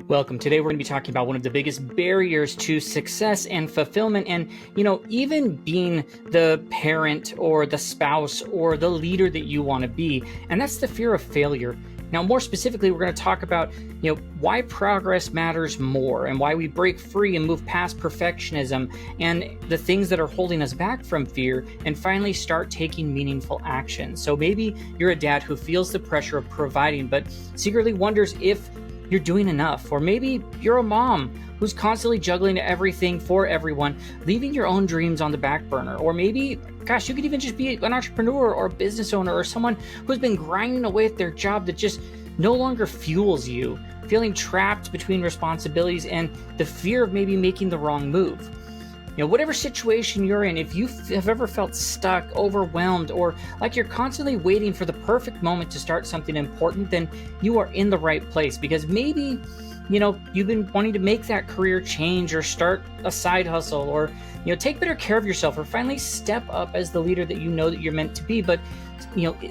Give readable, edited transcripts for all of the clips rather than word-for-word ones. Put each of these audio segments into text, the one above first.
Welcome. Today we're going to be talking about one of the biggest barriers to success and fulfillment and, even being the parent or the spouse or the leader that you want to be. And that's the fear of failure. Now, more specifically, we're going to talk about, why progress matters more and why we break free and move past perfectionism and the things that are holding us back from fear and finally start taking meaningful action. So maybe you're a dad who feels the pressure of providing, but secretly wonders if you're doing enough. Or maybe you're a mom who's constantly juggling everything for everyone, leaving your own dreams on the back burner. Or maybe, gosh, you could even just be an entrepreneur or a business owner or someone who's been grinding away at their job that just no longer fuels you, feeling trapped between responsibilities and the fear of maybe making the wrong move. Whatever situation you're in, if you have ever felt stuck, overwhelmed, or like you're constantly waiting for the perfect moment to start something important, then you are in the right place because maybe, you've been wanting to make that career change or start a side hustle or, take better care of yourself or finally step up as the leader that you know that you're meant to be. But,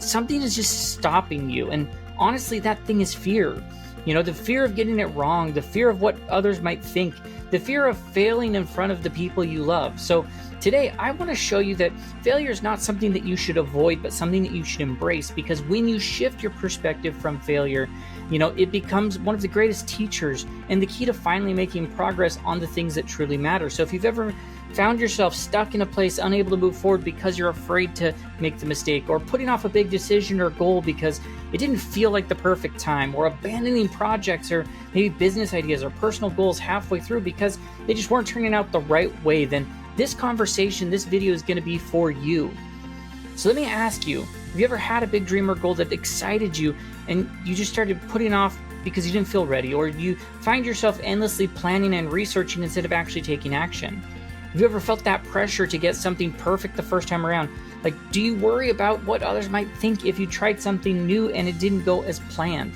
something is just stopping you. And honestly, that thing is fear. The fear of getting it wrong, the fear of what others might think, the fear of failing in front of the people you love. So today, I want to show you that failure is not something that you should avoid, but something that you should embrace, because when you shift your perspective from failure, it becomes one of the greatest teachers and the key to finally making progress on the things that truly matter. So if you've ever found yourself stuck in a place, unable to move forward because you're afraid to make the mistake, or putting off a big decision or goal because it didn't feel like the perfect time, or abandoning projects or maybe business ideas or personal goals halfway through because they just weren't turning out the right way, then this video is going to be for you. So let me ask you, have you ever had a big dream or goal that excited you and you just started putting off because you didn't feel ready, or you find yourself endlessly planning and researching instead of actually taking action? Have you ever felt that pressure to get something perfect the first time around? Like, do you worry about what others might think if you tried something new and it didn't go as planned?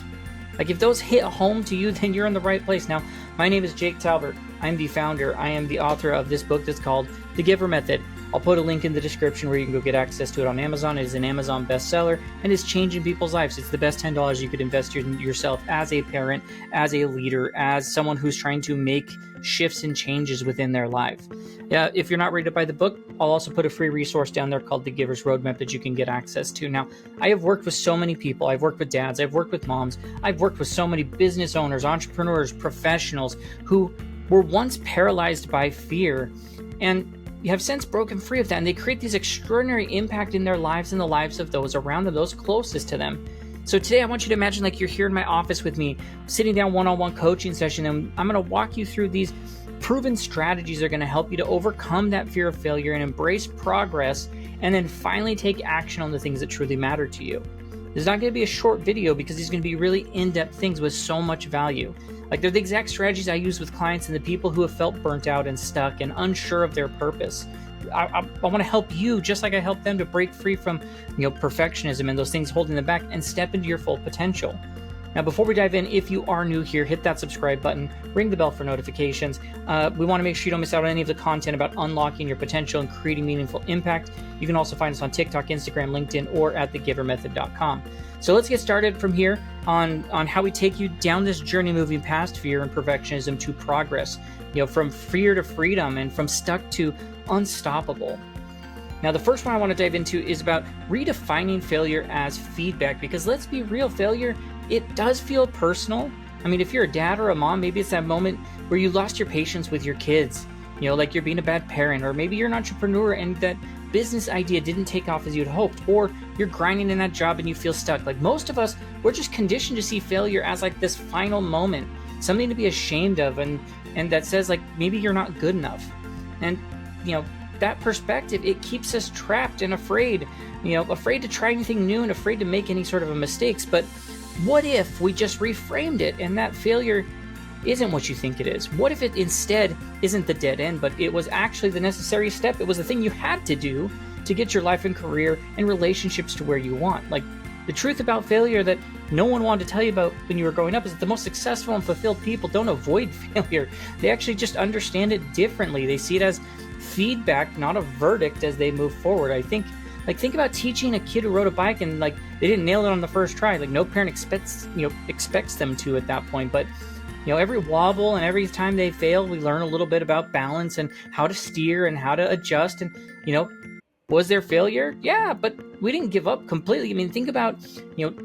Like, if those hit home to you, then you're in the right place. Now, my name is Jake Talbert. I'm the founder. I am the author of this book that's called The Giver Method. I'll put a link in the description where you can go get access to it on Amazon. It is an Amazon bestseller and it's changing people's lives. It's the best $10 you could invest in yourself as a parent, as a leader, as someone who's trying to make shifts and changes within their life. Yeah, if you're not ready to buy the book, I'll also put a free resource down there called The Giver's Roadmap that you can get access to. Now, I have worked with so many people. I've worked with dads. I've worked with moms. I've worked with so many business owners, entrepreneurs, professionals who were once paralyzed by fear and have since broken free of that. And they create these extraordinary impact in their lives and the lives of those around them, those closest to them. So today I want you to imagine like you're here in my office with me, sitting down one-on-one coaching session, and I'm going to walk you through these proven strategies that are going to help you to overcome that fear of failure and embrace progress, and then finally take action on the things that truly matter to you. This is not going to be a short video because these are going to be really in-depth things with so much value. Like, they're the exact strategies I use with clients and the people who have felt burnt out and stuck and unsure of their purpose. I want to help you just like I help them to break free from perfectionism and those things holding them back and step into your full potential. Now, before we dive in, if you are new here, hit that subscribe button, ring the bell for notifications. We want to make sure you don't miss out on any of the content about unlocking your potential and creating meaningful impact. You can also find us on TikTok, Instagram, LinkedIn, or at thegivermethod.com. So let's get started from here on how we take you down this journey moving past fear and perfectionism to progress, from fear to freedom and from stuck to unstoppable. Now, the first one I want to dive into is about redefining failure as feedback, because let's be real, failure, it does feel personal. I mean, if you're a dad or a mom, maybe it's that moment where you lost your patience with your kids, like you're being a bad parent, or maybe you're an entrepreneur and that business idea didn't take off as you'd hoped, or you're grinding in that job and you feel stuck. Like most of us, we're just conditioned to see failure as like this final moment, something to be ashamed of, and that says like maybe you're not good enough. And that perspective, it keeps us trapped and afraid to try anything new and afraid to make any sort of mistakes. But what if we just reframed it and that failure isn't what you think it is? What if it instead isn't the dead end, but it was actually the necessary step? It was the thing you had to do to get your life and career and relationships to where you want. Like, the truth about failure that no one wanted to tell you about when you were growing up is that the most successful and fulfilled people don't avoid failure. They actually just understand it differently. They see it as feedback, not a verdict, as they move forward. Think about teaching a kid who rode a bike and they didn't nail it on the first try. Like, no parent expects them to at that point. But Every wobble and every time they fail, we learn a little bit about balance and how to steer and how to adjust. And, was there failure? Yeah, but we didn't give up completely. I mean, think about,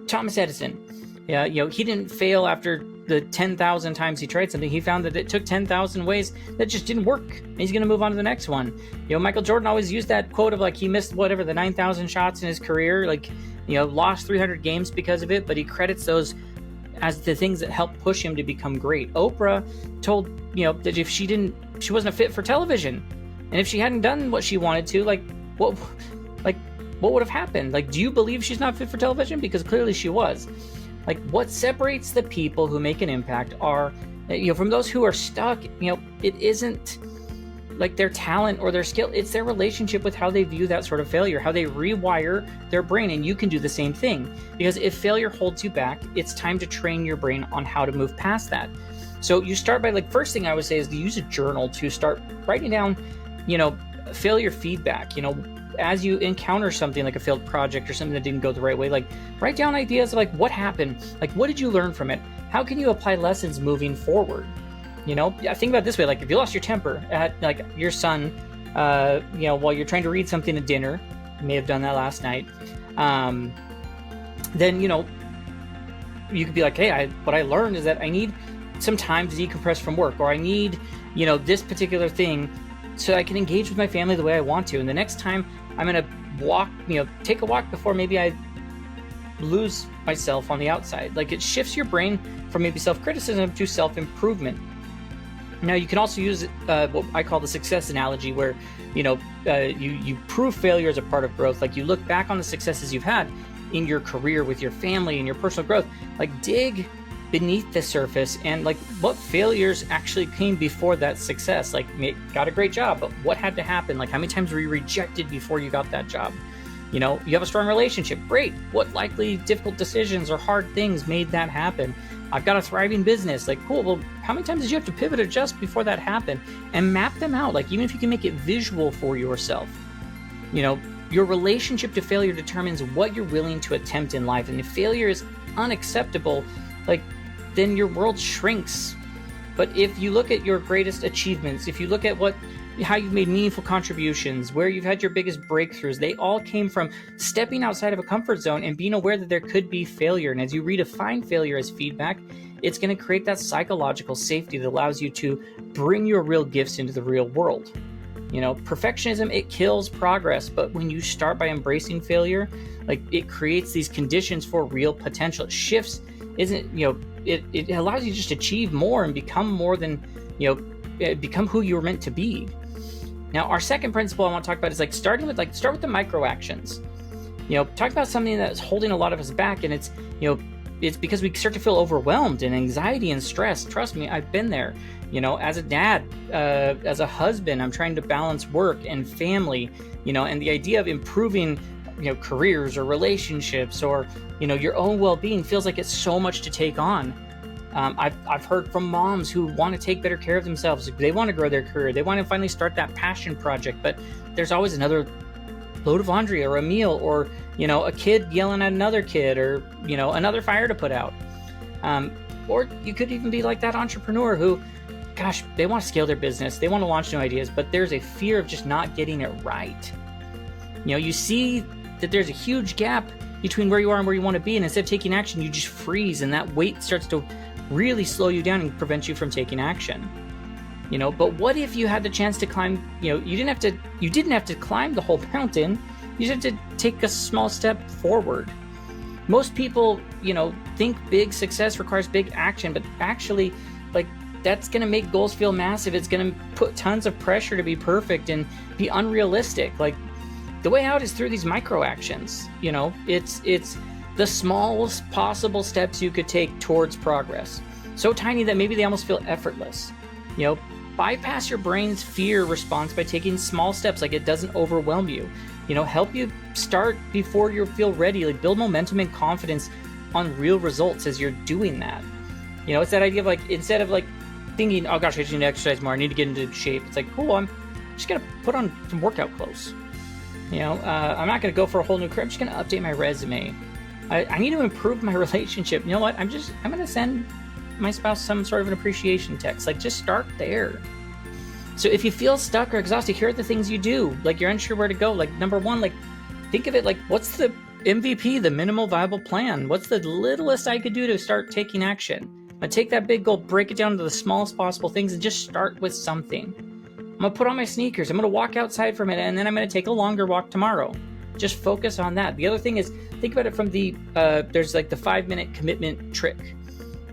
Thomas Edison. Yeah, he didn't fail after the 10,000 times he tried something. He found that it took 10,000 ways that just didn't work. And he's going to move on to the next one. Michael Jordan always used that quote of he missed the 9,000 shots in his career, lost 300 games because of it, but he credits those as the things that helped push him to become great. Oprah told, that if she wasn't a fit for television. And if she hadn't done what she wanted to, what would have happened? Do you believe she's not fit for television? Because clearly she was. What separates the people who make an impact are, from those who are stuck, it isn't their talent or their skill. It's their relationship with how they view that sort of failure, how they rewire their brain. And you can do the same thing, because if failure holds you back, it's time to train your brain on how to move past that. So you start by first thing I would say is to use a journal to start writing down, failure feedback. As you encounter something like a failed project or something that didn't go the right way, write down ideas of what happened, what did you learn from it? How can you apply lessons moving forward? Think about it this way, if you lost your temper at your son, while you're trying to read something at dinner, you may have done that last night, then, you could be hey, what I learned is that I need some time to decompress from work, or I need, this particular thing so I can engage with my family the way I want to. And the next time I'm going to walk, take a walk before maybe I lose myself on the outside. It shifts your brain from maybe self-criticism to self-improvement. Now, you can also use what I call the success analogy, where, you prove failure as a part of growth. You look back on the successes you've had in your career, with your family, and your personal growth. Dig beneath the surface and what failures actually came before that success. Got a great job, but what had to happen? How many times were you rejected before you got that job? You have a strong relationship. Great. What likely difficult decisions or hard things made that happen? I've got a thriving business. Cool. Well, how many times did you have to pivot or adjust before that happened? And map them out. Even if you can make it visual for yourself, your relationship to failure determines what you're willing to attempt in life. And if failure is unacceptable, then your world shrinks. But if you look at your greatest achievements, if you look at how you've made meaningful contributions, where you've had your biggest breakthroughs, they all came from stepping outside of a comfort zone and being aware that there could be failure. And as you redefine failure as feedback, it's going to create that psychological safety that allows you to bring your real gifts into the real world. Perfectionism, it kills progress. But when you start by embracing failure, it creates these conditions for real potential. It shifts, it allows you to just achieve more and become more than, become who you were meant to be. Now, our second principle I want to talk about is start with the micro actions. Talk about something that's holding a lot of us back, and it's because we start to feel overwhelmed and anxiety and stress. Trust me, I've been there. As a dad, as a husband, I'm trying to balance work and family, and the idea of improving, careers or relationships or, your own well-being feels like it's so much to take on. I've heard from moms who want to take better care of themselves. They want to grow their career. They want to finally start that passion project, but there's always another load of laundry or a meal or, a kid yelling at another kid or, another fire to put out. Or you could even be like that entrepreneur who, gosh, they want to scale their business. They want to launch new ideas, but there's a fear of just not getting it right. You see that there's a huge gap between where you are and where you want to be, and instead of taking action, you just freeze, and that weight starts to really slow you down and prevent you from taking action. But what if you had the chance to climb, you didn't have to climb the whole mountain. You just have to take a small step forward. Most people, think big success requires big action, but actually, that's going to make goals feel massive. It's going to put tons of pressure to be perfect and be unrealistic. The way out is through these micro actions. It's the smallest possible steps you could take towards progress. So tiny that maybe they almost feel effortless. Bypass your brain's fear response by taking small steps. It doesn't overwhelm you. Help you start before you feel ready. Build momentum and confidence on real results as you're doing that. It's that idea of instead of thinking, oh gosh, I just need to exercise more, I need to get into shape. It's cool, I'm just gonna put on some workout clothes. I'm not gonna go for a whole new career. I'm just gonna update my resume. I need to improve my relationship. You know what? I'm gonna send my spouse some sort of an appreciation text. Like, just start there. So if you feel stuck or exhausted, here are the things you do. Like, you're unsure where to go. Like, number one, like, think of it like, what's the MVP, the minimal viable plan? What's the littlest I could do to start taking action? I take that big goal, break it down to the smallest possible things, and just start with something. I'm gonna put on my sneakers. I'm gonna walk outside for a minute, and then I'm gonna take a longer walk tomorrow. Just focus on that. The other thing is, think about it from the, there's like the 5-minute commitment trick,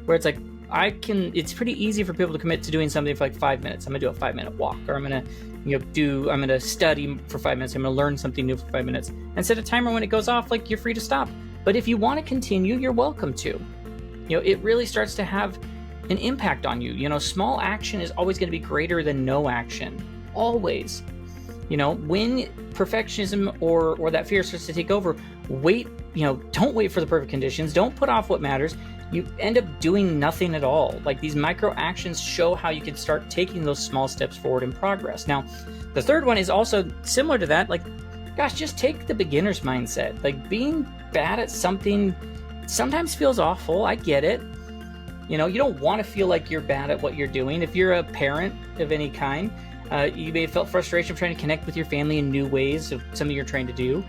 where it's like, it's pretty easy for people to commit to doing something for like 5 minutes. I'm gonna do a 5-minute walk, or I'm gonna study for 5 minutes. I'm gonna learn something new for 5 minutes. And set a timer when it goes off, like, you're free to stop. But if you want to continue, you're welcome to. It really starts to have an impact on you. Small action is always going to be greater than no action. Always. When perfectionism or that fear starts to take over, don't wait for the perfect conditions. Don't put off what matters. You end up doing nothing at all. Like, these micro actions show how you can start taking those small steps forward in progress. Now, the third one is also similar to that. Like, gosh, just take the beginner's mindset. Like, being bad at something sometimes feels awful. I get it. You don't want to feel like you're bad at what you're doing. If you're a parent of any kind, you may have felt frustration of trying to connect with your family in new ways of something you're trying to do.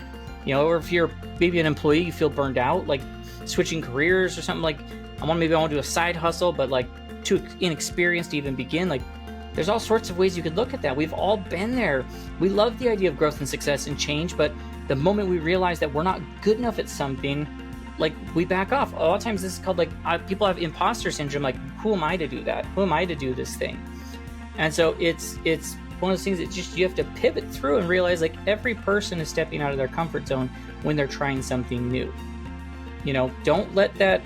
Or if you're maybe an employee, you feel burned out, like switching careers or something. Like, I want to do a side hustle, but like too inexperienced to even begin. Like, there's all sorts of ways you could look at that. We've all been there. We love the idea of growth and success and change, but the moment we realize that we're not good enough at something, like, we back off. A lot of times this is called, like, people have imposter syndrome. Like, who am I to do that? Who am I to do this thing? And so it's one of those things that just, you have to pivot through and realize, like, every person is stepping out of their comfort zone when they're trying something new. Don't let that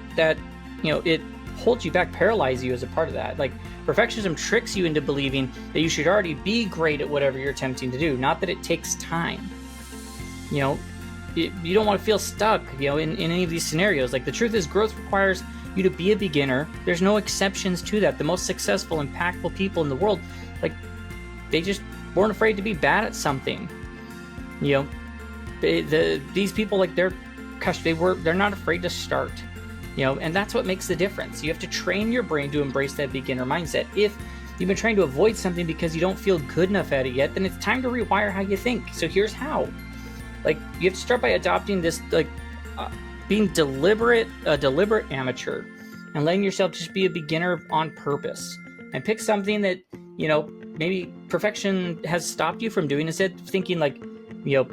it holds you back, paralyze you as a part of that. Like, perfectionism tricks you into believing that you should already be great at whatever you're attempting to do, not that it takes time. You don't want to feel stuck, in any of these scenarios. Like, the truth is, growth requires you to be a beginner. There's no exceptions to that. The most successful, impactful people in the world, like, they just weren't afraid to be bad at something. These people, like, they're not afraid to start. And that's what makes the difference. You have to train your brain to embrace that beginner mindset. If you've been trying to avoid something because you don't feel good enough at it yet, then it's time to rewire how you think. So here's how. Like, you have to start by adopting this, like, being a deliberate amateur, and letting yourself just be a beginner on purpose, and pick something that, maybe perfection has stopped you from doing. Instead of thinking like,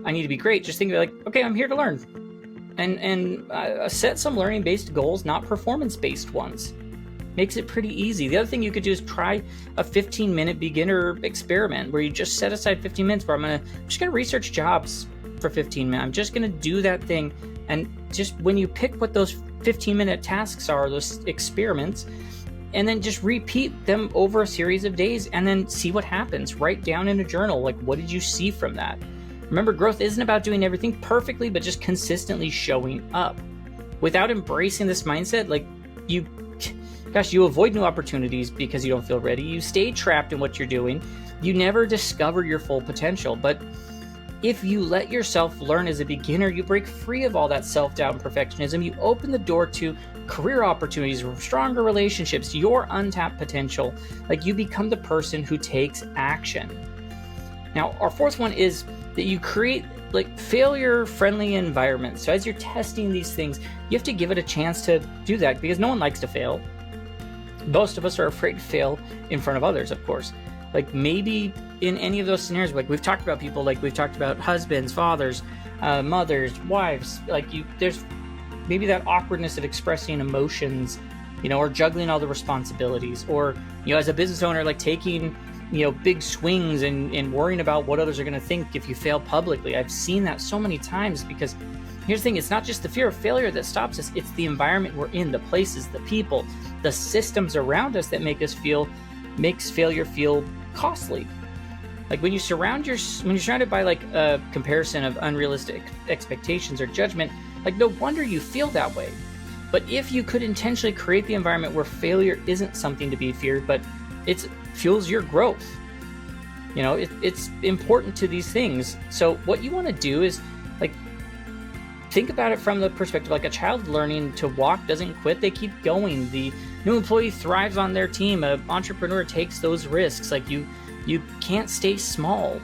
I need to be great, just think like, okay, I'm here to learn, and set some learning-based goals, not performance-based ones. Makes it pretty easy. The other thing you could do is try a 15-minute beginner experiment where you just set aside 15 minutes where I'm just going to research jobs for 15 minutes. I'm just going to do that thing. And just when you pick what those 15-minute tasks are, those experiments, and then just repeat them over a series of days and then see what happens. Write down in a journal, like, what did you see from that? Remember, growth isn't about doing everything perfectly, but just consistently showing up. Without embracing this mindset, like, you avoid new opportunities because you don't feel ready. You stay trapped in what you're doing. You never discover your full potential. But if you let yourself learn as a beginner, you break free of all that self-doubt and perfectionism. You open the door to career opportunities, stronger relationships, your untapped potential. Like, you become the person who takes action. Now, our fourth one is that you create, like, failure-friendly environments. So as you're testing these things, you have to give it a chance to do that, because no one likes to fail. Most of us are afraid to fail in front of others, of course. Like, maybe in any of those scenarios, like we've talked about people, like we've talked about husbands, fathers, mothers, wives, like there's maybe that awkwardness of expressing emotions, or juggling all the responsibilities, or, as a business owner, like taking, big swings and worrying about what others are going to think if you fail publicly. I've seen that so many times, because here's the thing, it's not just the fear of failure that stops us, it's the environment we're in, the places, the people, the systems around us that makes failure feel costly. Like, when you're surrounded by, like, a comparison of unrealistic expectations or judgment, like, no wonder you feel that way. But if you could intentionally create the environment where failure isn't something to be feared, but it fuels your growth, it's important to these things. So what you want to do is, like, think about it from the perspective, like a child learning to walk doesn't quit, they keep going. The New employee thrives on their team. An entrepreneur takes those risks. Like you can't stay small.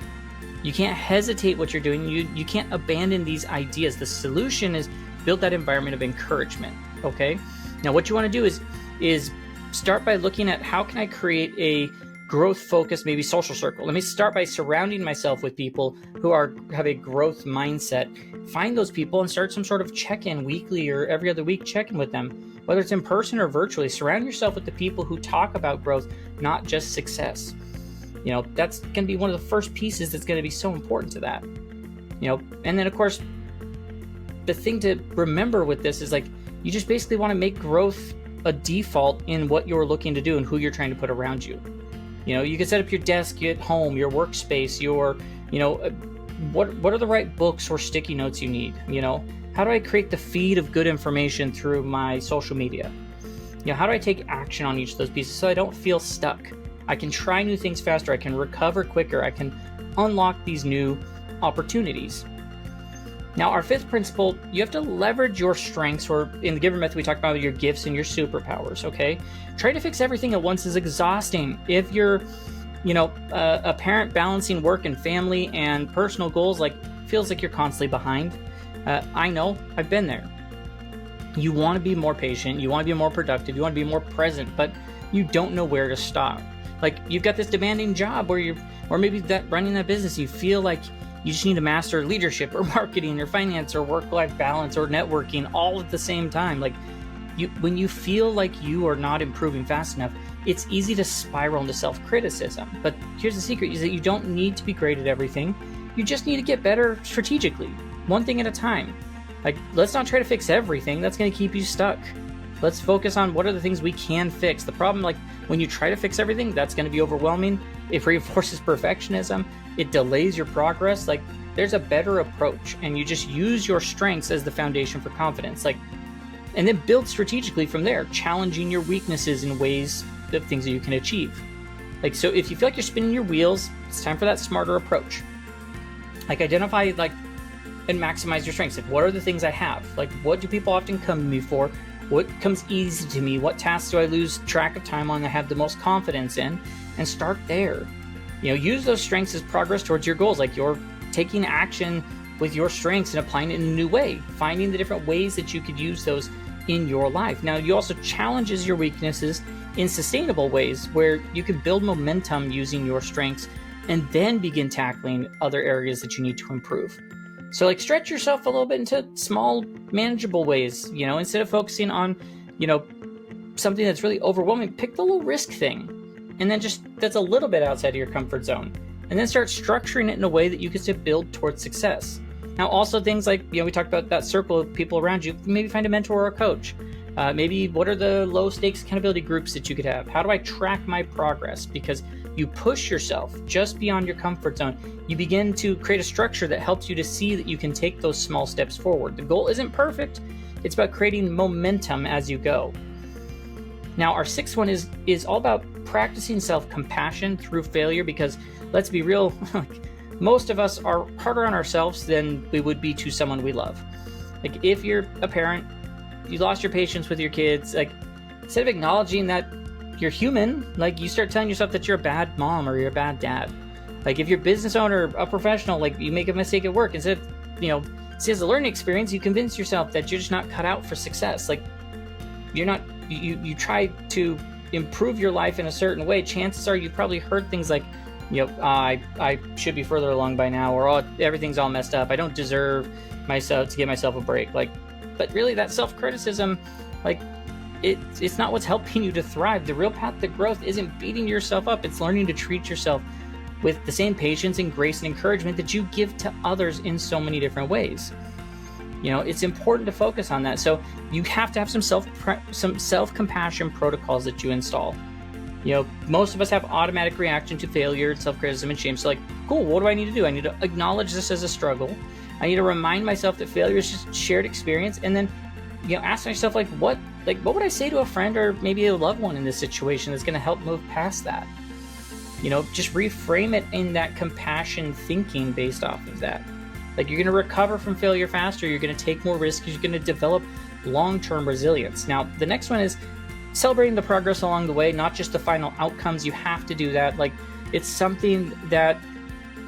You can't hesitate what you're doing. You can't abandon these ideas. The solution is build that environment of encouragement. Okay. Now, what you want to do is start by looking at how can I create a growth-focused, maybe social circle. Let me start by surrounding myself with people who have a growth mindset. Find those people and start some sort of check-in weekly or every other week. Check-in with them, whether it's in person or virtually. Surround yourself with the people who talk about growth, not just success. That's going to be one of the first pieces that's going to be so important to that. And then of course, the thing to remember with this is like, you just basically want to make growth a default in what you're looking to do and who you're trying to put around you. You can set up your desk at home, your workspace, what are the right books or sticky notes you need? How do I create the feed of good information through my social media? How do I take action on each of those pieces so I don't feel stuck? I can try new things faster. I can recover quicker. I can unlock these new opportunities. Now, our fifth principle, you have to leverage your strengths, or in the Giver method, we talk about your gifts and your superpowers, okay? Trying to fix everything at once is exhausting. If you're, a parent balancing work and family and personal goals, feels like you're constantly behind. I know, I've been there. You want to be more patient. You want to be more productive. You want to be more present, but you don't know where to stop. You've got this demanding job or maybe that running that business, you feel like you just need to master leadership or marketing or finance or work-life balance or networking all at the same time. When you feel like you are not improving fast enough, it's easy to spiral into self-criticism. But here's the secret, is that you don't need to be great at everything. You just need to get better strategically, one thing at a time. Let's not try to fix everything. That's going to keep you stuck. Let's focus on what are the things we can fix. The problem, when you try to fix everything, that's going to be overwhelming. It reinforces perfectionism. It delays your progress. There's a better approach, and you just use your strengths as the foundation for confidence. And then build strategically from there, challenging your weaknesses in ways of things that you can achieve. So if you feel like you're spinning your wheels, it's time for that smarter approach. Identify and maximize your strengths. What are the things I have? What do people often come to me for? What comes easy to me? What tasks do I lose track of time on that I have the most confidence in? And start there. Use those strengths as progress towards your goals. You're taking action with your strengths and applying it in a new way, finding the different ways that you could use those in your life. Now, you also challenges your weaknesses in sustainable ways where you can build momentum using your strengths and then begin tackling other areas that you need to improve. So stretch yourself a little bit into small, manageable ways, instead of focusing on, something that's really overwhelming, pick the low risk thing. And then that's a little bit outside of your comfort zone. And then start structuring it in a way that you can still build towards success. Now, also things we talked about that circle of people around you. Maybe find a mentor or a coach. Maybe what are the low stakes accountability groups that you could have? How do I track my progress? Because you push yourself just beyond your comfort zone. You begin to create a structure that helps you to see that you can take those small steps forward. The goal isn't perfect. It's about creating momentum as you go. Now, our sixth one is all about practicing self-compassion through failure, because let's be real, most of us are harder on ourselves than we would be to someone we love. If you're a parent, you lost your patience with your kids, instead of acknowledging that you're human, you start telling yourself that you're a bad mom or you're a bad dad. If you're a business owner, a professional, you make a mistake at work, instead of, see as a learning experience, you convince yourself that you're just not cut out for success. You're not, you try to improve your life in a certain way. Chances are you've probably heard things like, I should be further along by now, or everything's all messed up. I don't deserve myself to give myself a break. But really that self-criticism, it's not what's helping you to thrive. The real path to growth isn't beating yourself up. It's learning to treat yourself with the same patience and grace and encouragement that you give to others in so many different ways. It's important to focus on that. So you have to have some self-compassion protocols that you install. Most of us have automatic reaction to failure, self-criticism, and shame. So cool, what do I need to do? I need to acknowledge this as a struggle. I need to remind myself that failure is just shared experience. And then, ask myself, what would I say to a friend or maybe a loved one in this situation that's going to help move past that? Just reframe it in that compassion thinking based off of that. You're going to recover from failure faster. You're going to take more risks. You're going to develop long-term resilience. Now, the next one is celebrating the progress along the way, not just the final outcomes. You have to do that. Like, it's something that,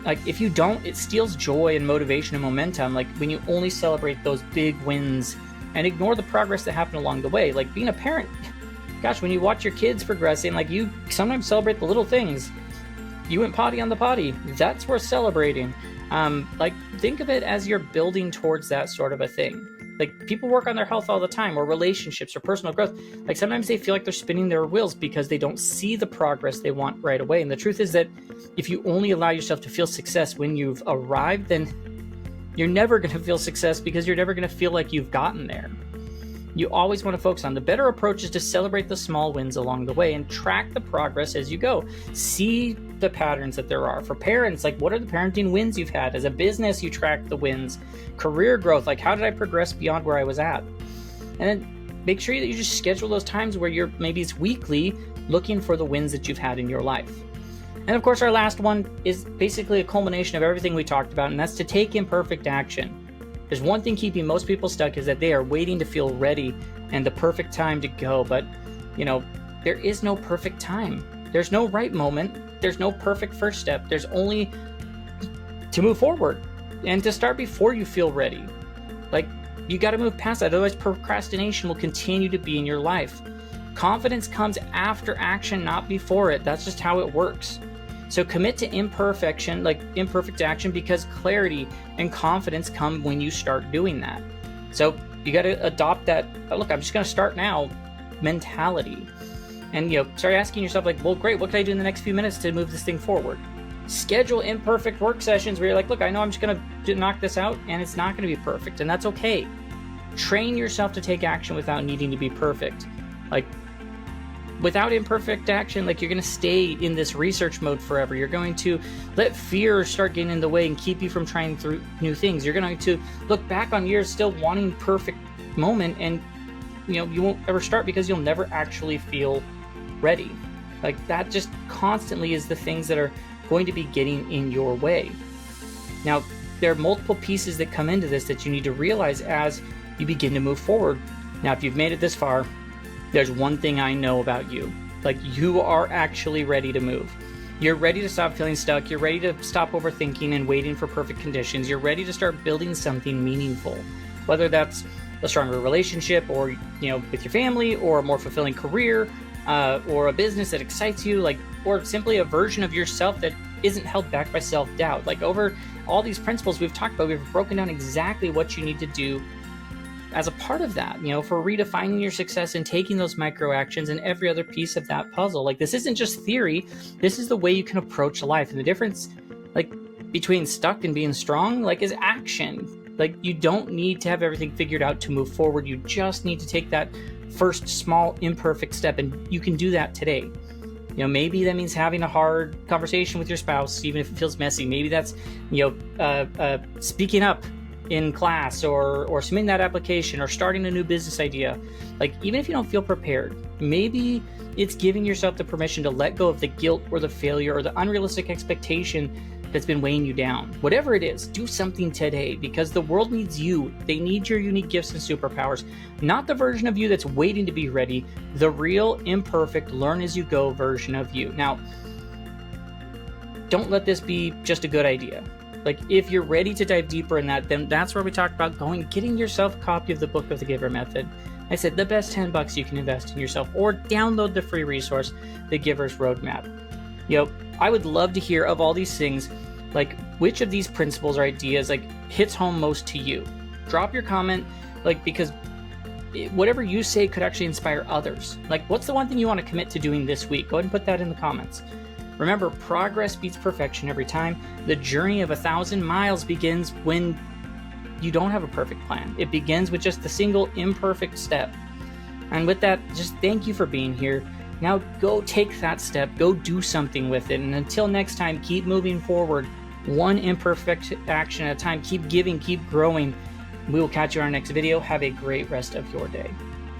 like, if you don't, it steals joy and motivation and momentum. Like, when you only celebrate those big wins and ignore the progress that happened along the way. Like, being a parent, gosh, when you watch your kids progressing, like, you sometimes celebrate the little things. You went potty on the potty. That's worth celebrating. Like, think of it as you're building towards that sort of a thing. Like, people work on their health all the time, or relationships, or personal growth. Like, sometimes they feel like they're spinning their wheels because they don't see the progress they want right away. And the truth is that if you only allow yourself to feel success when you've arrived, then you're never going to feel success, because you're never going to feel like you've gotten there. You always want to focus on the better approach is to celebrate the small wins along the way and track the progress as you go. See the patterns that there are. For parents, like, what are the parenting wins you've had? As a business, you track the wins. Career growth, like, how did I progress beyond where I was at? And then make sure that you just schedule those times where you're, maybe it's weekly, looking for the wins that you've had in your life. And of course, our last one is basically a culmination of everything we talked about, and that's to take imperfect action. There's one thing keeping most people stuck, is that they are waiting to feel ready and the perfect time to go. But, there is no perfect time. There's no right moment. There's no perfect first step. There's only to move forward and to start before you feel ready. Like, you got to move past that. Otherwise, procrastination will continue to be in your life. Confidence comes after action, not before it. That's just how it works. So commit to imperfect action, because clarity and confidence come when you start doing that. So you got to adopt that, look, I'm just going to start now mentality. And, start asking yourself, like, well, great, what can I do in the next few minutes to move this thing forward? Schedule imperfect work sessions where you're like, look, I know I'm just going to knock this out, and it's not going to be perfect, and that's okay. Train yourself to take action without needing to be perfect. Like, without imperfect action, like, you're going to stay in this research mode forever. You're going to let fear start getting in the way and keep you from trying through new things. You're going to look back on years still wanting perfect moment, and you won't ever start because you'll never actually feel ready. Like, that just constantly is the things that are going to be getting in your way. Now, there are multiple pieces that come into this that you need to realize as you begin to move forward. Now, if you've made it this far, there's one thing I know about you. Like, you are actually ready to move. You're ready to stop feeling stuck. You're ready to stop overthinking and waiting for perfect conditions. You're ready to start building something meaningful, whether that's a stronger relationship, or, with your family, or a more fulfilling career, or a business that excites you, or simply a version of yourself that isn't held back by self-doubt. Like, over all these principles we've talked about, we've broken down exactly what you need to do as a part of that, for redefining your success and taking those micro actions and every other piece of that puzzle. Like, this isn't just theory, this is the way you can approach life. And the difference, between stuck and being strong, is action. Like, you don't need to have everything figured out to move forward. You just need to take that first small imperfect step, and you can do that today. Maybe that means having a hard conversation with your spouse, even if it feels messy. Maybe that's, speaking up in class, or submitting that application, or starting a new business idea. Like, even if you don't feel prepared, maybe it's giving yourself the permission to let go of the guilt or the failure or the unrealistic expectation that's been weighing you down. Whatever it is, do something today, because the world needs you. They need your unique gifts and superpowers, not the version of you that's waiting to be ready, the real, imperfect, learn as you go version of you. Now, don't let this be just a good idea. Like, if you're ready to dive deeper in that, then that's where we talk about getting yourself a copy of the Book of the Giver Method. I said the best $10 you can invest in yourself, or download the free resource, The Giver's Roadmap. I would love to hear of all these things, which of these principles or ideas hits home most to you. Drop your comment, because whatever you say could actually inspire others. What's the one thing you want to commit to doing this week? Go ahead and put that in the comments. Remember, progress beats perfection every time. The journey of 1,000 miles begins when you don't have a perfect plan. It begins with just the single imperfect step. And with that, just thank you for being here. Now go take that step, go do something with it. And until next time, keep moving forward, one imperfect action at a time. Keep giving, keep growing. We will catch you on our next video. Have a great rest of your day.